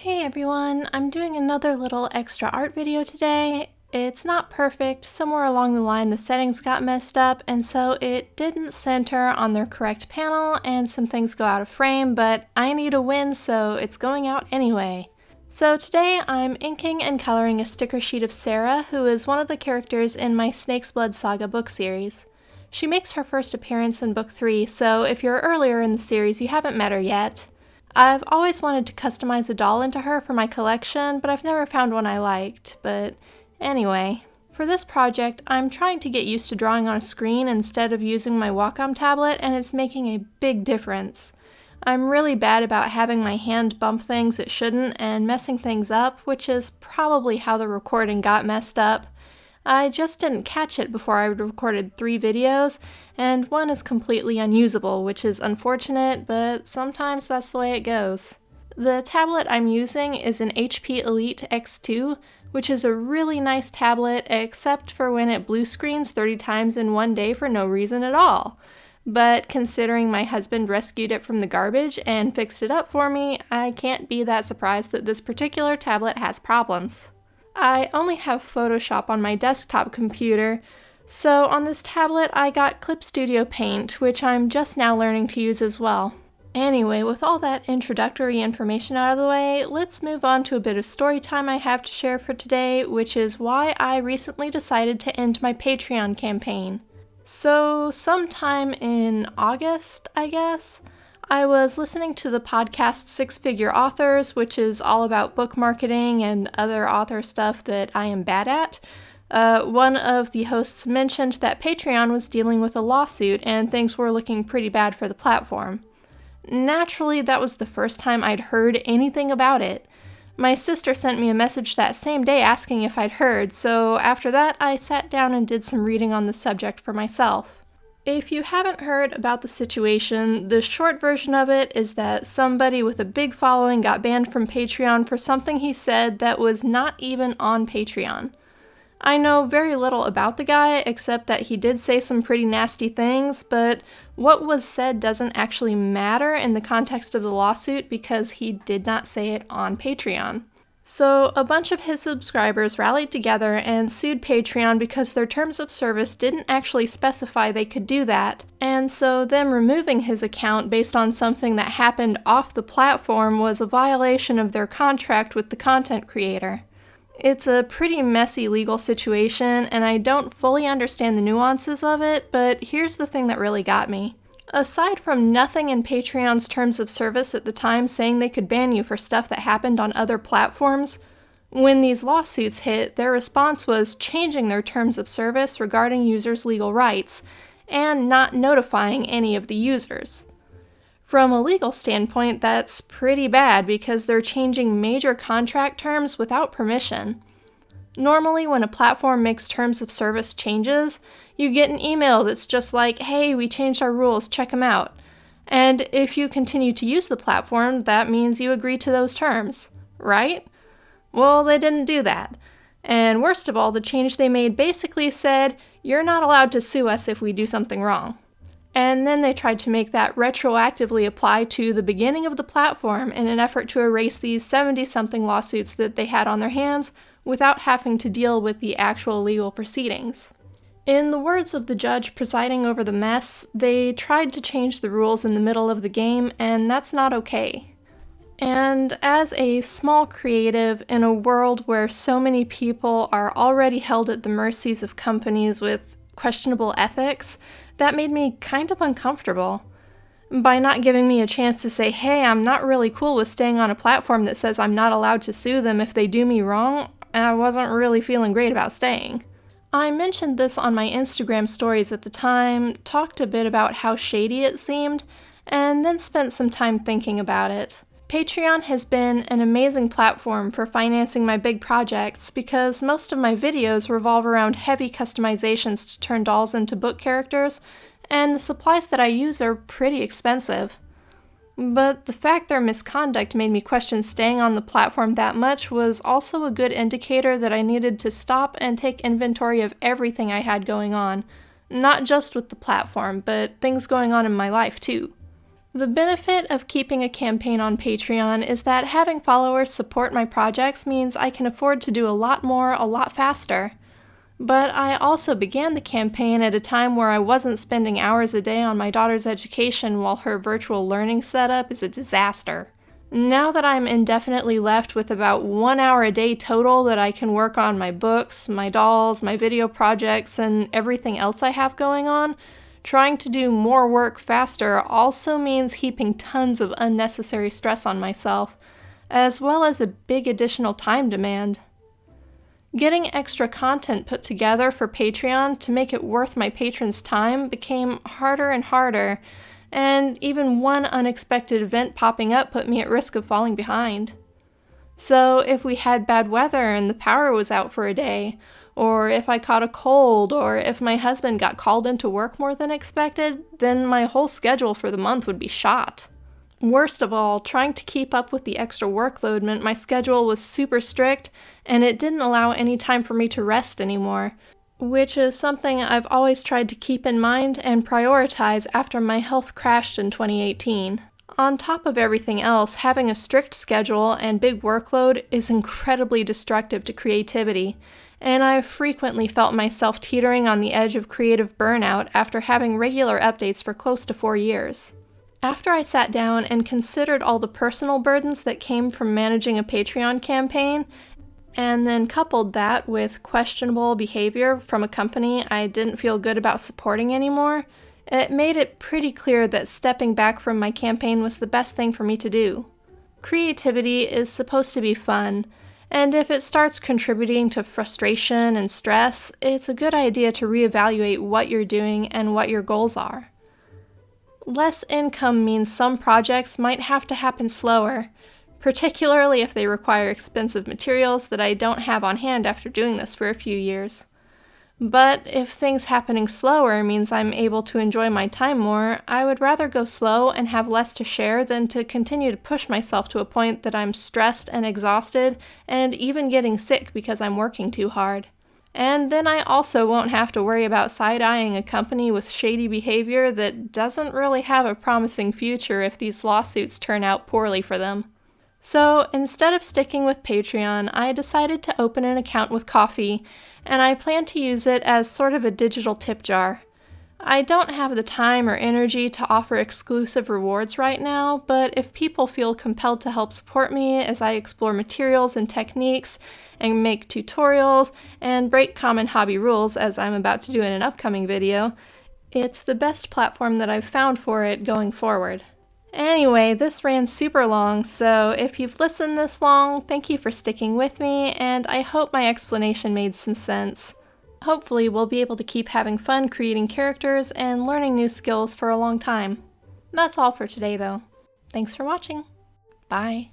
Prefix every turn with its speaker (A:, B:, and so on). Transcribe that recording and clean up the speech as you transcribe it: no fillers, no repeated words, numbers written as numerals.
A: Hey everyone, I'm doing another little extra art video today. It's not perfect, somewhere along the line the settings got messed up and so it didn't center on their correct panel and some things go out of frame, but I need a win so it's going out anyway. So today I'm inking and coloring a sticker sheet of Sera, who is one of the characters in my Snake's Blood Saga book series. She makes her first appearance in book 3, so if you're earlier in the series you haven't met her yet. I've always wanted to customize a doll into her for my collection, but I've never found one I liked. But anyway, for this project, I'm trying to get used to drawing on a screen instead of using my Wacom tablet, and it's making a big difference. I'm really bad about having my hand bump things it shouldn't and messing things up, which is probably how the recording got messed up. I just didn't catch it before I recorded 3 videos, and one is completely unusable, which is unfortunate, but sometimes that's the way it goes. The tablet I'm using is an HP Elite X2, which is a really nice tablet except for when it blue screens 30 times in one day for no reason at all. But considering my husband rescued it from the garbage and fixed it up for me, I can't be that surprised that this particular tablet has problems. I only have Photoshop on my desktop computer, so on this tablet I got Clip Studio Paint, which I'm just now learning to use as well. Anyway, with all that introductory information out of the way, let's move on to a bit of story time I have to share for today, which is why I recently decided to end my Patreon campaign. So, sometime in August, I guess, I was listening to the podcast Six Figure Authors, which is all about book marketing and other author stuff that I am bad at. One of the hosts mentioned that Patreon was dealing with a lawsuit and things were looking pretty bad for the platform. Naturally, that was the first time I'd heard anything about it. My sister sent me a message that same day asking if I'd heard, so after that I sat down and did some reading on the subject for myself. If you haven't heard about the situation, the short version of it is that somebody with a big following got banned from Patreon for something he said that was not even on Patreon. I know very little about the guy, except that he did say some pretty nasty things, but what was said doesn't actually matter in the context of the lawsuit because he did not say it on Patreon. So a bunch of his subscribers rallied together and sued Patreon because their terms of service didn't actually specify they could do that, and so them removing his account based on something that happened off the platform was a violation of their contract with the content creator. It's a pretty messy legal situation, and I don't fully understand the nuances of it, but here's the thing that really got me. Aside from nothing in Patreon's terms of service at the time saying they could ban you for stuff that happened on other platforms, when these lawsuits hit, their response was changing their terms of service regarding users' legal rights, and not notifying any of the users. From a legal standpoint, that's pretty bad because they're changing major contract terms without permission. Normally, when a platform makes terms of service changes, you get an email that's just like, hey, we changed our rules, check them out. And if you continue to use the platform, that means you agree to those terms, right? Well, they didn't do that. And worst of all, the change they made basically said, you're not allowed to sue us if we do something wrong. And then they tried to make that retroactively apply to the beginning of the platform in an effort to erase these 70-something lawsuits that they had on their hands without having to deal with the actual legal proceedings. In the words of the judge presiding over the mess, they tried to change the rules in the middle of the game, and that's not okay. And as a small creative in a world where so many people are already held at the mercies of companies with questionable ethics, that made me kind of uncomfortable. By not giving me a chance to say, hey, I'm not really cool with staying on a platform that says I'm not allowed to sue them if they do me wrong, I wasn't really feeling great about staying. I mentioned this on my Instagram stories at the time, talked a bit about how shady it seemed, and then spent some time thinking about it. Patreon has been an amazing platform for financing my big projects because most of my videos revolve around heavy customizations to turn dolls into book characters, and the supplies that I use are pretty expensive. But the fact their misconduct made me question staying on the platform that much was also a good indicator that I needed to stop and take inventory of everything I had going on, not just with the platform, but things going on in my life too. The benefit of keeping a campaign on Patreon is that having followers support my projects means I can afford to do a lot more, a lot faster. But I also began the campaign at a time where I wasn't spending hours a day on my daughter's education while her virtual learning setup is a disaster. Now that I'm indefinitely left with about 1 hour a day total that I can work on my books, my dolls, my video projects, and everything else I have going on, trying to do more work faster also means heaping tons of unnecessary stress on myself, as well as a big additional time demand. Getting extra content put together for Patreon to make it worth my patrons' time became harder and harder, and even one unexpected event popping up put me at risk of falling behind. So if we had bad weather and the power was out for a day, or if I caught a cold, or if my husband got called into work more than expected, then my whole schedule for the month would be shot. Worst of all, trying to keep up with the extra workload meant my schedule was super strict, and it didn't allow any time for me to rest anymore, which is something I've always tried to keep in mind and prioritize after my health crashed in 2018. On top of everything else, having a strict schedule and big workload is incredibly destructive to creativity, and I've frequently felt myself teetering on the edge of creative burnout after having regular updates for close to 4 years. After I sat down and considered all the personal burdens that came from managing a Patreon campaign, and then coupled that with questionable behavior from a company I didn't feel good about supporting anymore, it made it pretty clear that stepping back from my campaign was the best thing for me to do. Creativity is supposed to be fun, and if it starts contributing to frustration and stress, it's a good idea to reevaluate what you're doing and what your goals are. Less income means some projects might have to happen slower, particularly if they require expensive materials that I don't have on hand after doing this for a few years. But if things happening slower means I'm able to enjoy my time more, I would rather go slow and have less to share than to continue to push myself to a point that I'm stressed and exhausted and even getting sick because I'm working too hard. And then I also won't have to worry about side-eyeing a company with shady behavior that doesn't really have a promising future if these lawsuits turn out poorly for them. So instead of sticking with Patreon, I decided to open an account with Ko-fi, and I plan to use it as sort of a digital tip jar. I don't have the time or energy to offer exclusive rewards right now, but if people feel compelled to help support me as I explore materials and techniques and make tutorials and break common hobby rules, as I'm about to do in an upcoming video, it's the best platform that I've found for it going forward. Anyway, this ran super long, so if you've listened this long, thank you for sticking with me, and I hope my explanation made some sense. Hopefully we'll be able to keep having fun creating characters and learning new skills for a long time. That's all for today though. Thanks for watching. Bye.